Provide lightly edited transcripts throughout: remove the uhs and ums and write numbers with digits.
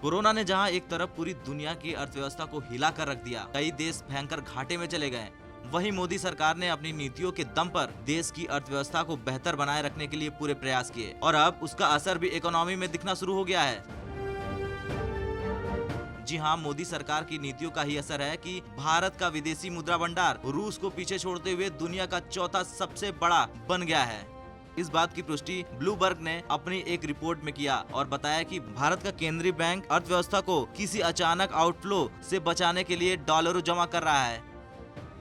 Corona ने जहां एक तरफ पूरी दुनिया की अर्थव्यवस्था को हिला कर रख दिया, कई देश भयंकर घाटे में चले गए, वहीं मोदी सरकार ने अपनी नीतियों के दम पर देश की अर्थव्यवस्था को बेहतर बनाए रखने के लिए पूरे प्रयास किए और अब उसका असर भी इकोनॉमी में दिखना शुरू हो गया है। जी हाँ, मोदी सरकार की नीतियों का ही असर है कि भारत का विदेशी मुद्रा भंडार रूस को पीछे छोड़ते हुए दुनिया का चौथा सबसे बड़ा बन गया है। इस बात की पुष्टि ब्लूमबर्ग ने अपनी एक रिपोर्ट में किया और बताया कि भारत का केंद्रीय बैंक अर्थव्यवस्था को किसी अचानक आउटफ्लो से बचाने के लिए डॉलरों जमा कर रहा है।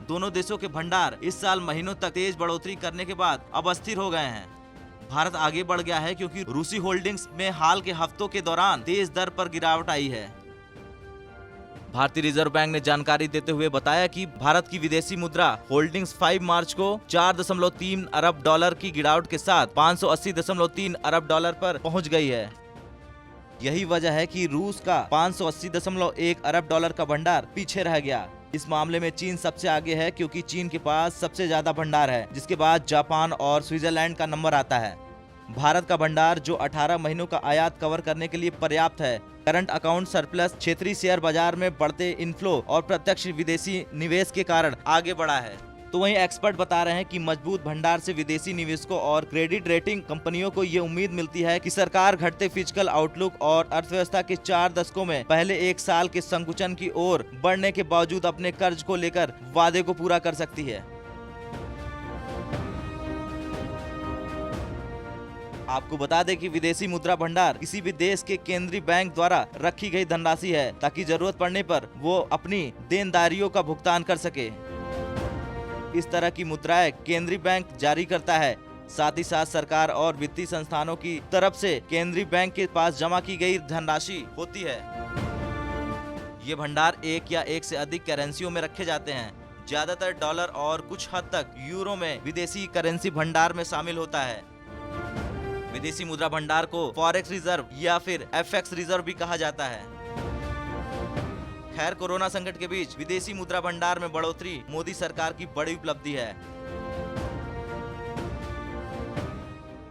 दोनों देशों के भंडार इस साल महीनों तक तेज बढ़ोतरी करने के बाद अब अस्थिर हो गए हैं। भारत आगे बढ़ गया है क्योंकि रूसी होल्डिंग्स में हाल के हफ्तों के दौरान तेज दर पर गिरावट आई है। भारतीय रिजर्व बैंक ने जानकारी देते हुए बताया कि भारत की विदेशी मुद्रा होल्डिंग्स 5 मार्च को 4.3 अरब डॉलर की गिरावट के साथ 580.3 अरब डॉलर पर पहुंच गई है। यही वजह है कि रूस का 580.1 अरब डॉलर का भंडार पीछे रह गया। इस मामले में चीन सबसे आगे है क्योंकि चीन के पास सबसे ज्यादा भंडार है, जिसके बाद जापान और स्विट्जरलैंड का नंबर आता है। भारत का भंडार जो 18 महीनों का आयात कवर करने के लिए पर्याप्त है। करंट अकाउंट सरप्लस क्षेत्रीय शेयर बाजार में बढ़ते इनफ्लो और प्रत्यक्ष विदेशी निवेश के कारण आगे बढ़ा है। तो वहीं एक्सपर्ट बता रहे हैं कि मजबूत भंडार से विदेशी निवेशकों और क्रेडिट रेटिंग कंपनियों को ये उम्मीद मिलती है कि सरकार घटते फिजिकल आउटलुक और अर्थव्यवस्था के 4 दशकों में पहले एक साल के संकुचन की ओर बढ़ने के बावजूद अपने कर्ज को लेकर वादे को पूरा कर सकती है। आपको बता दें कि विदेशी मुद्रा भंडार किसी भी देश के केंद्रीय बैंक द्वारा रखी गई धनराशि है ताकि जरूरत पड़ने पर वो अपनी देनदारियों का भुगतान कर सके। इस तरह की मुद्राएं केंद्रीय बैंक जारी करता है। साथ ही साथ सरकार और वित्तीय संस्थानों की तरफ से केंद्रीय बैंक के पास जमा की गई धनराशि होती है। ये भंडार एक या एक से अधिक करेंसियों में रखे जाते हैं। ज्यादातर डॉलर और कुछ हद तक यूरो में विदेशी करेंसी भंडार में शामिल होता है। विदेशी मुद्रा भंडार को फॉरेक्स रिजर्व या फिर एफएक्स रिजर्व भी कहा जाता है। खैर, कोरोना संकट के बीच विदेशी मुद्रा भंडार में बढ़ोतरी मोदी सरकार की बड़ी उपलब्धि है।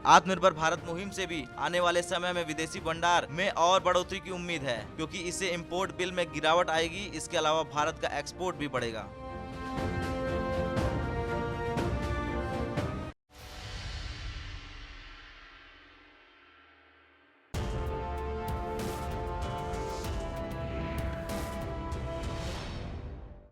आत्मनिर्भर भारत मुहिम से भी आने वाले समय में विदेशी भंडार में और बढ़ोतरी की उम्मीद है, क्योंकि इससे इंपोर्ट बिल में गिरावट आएगी। इसके अलावा भारत का एक्सपोर्ट भी बढ़ेगा।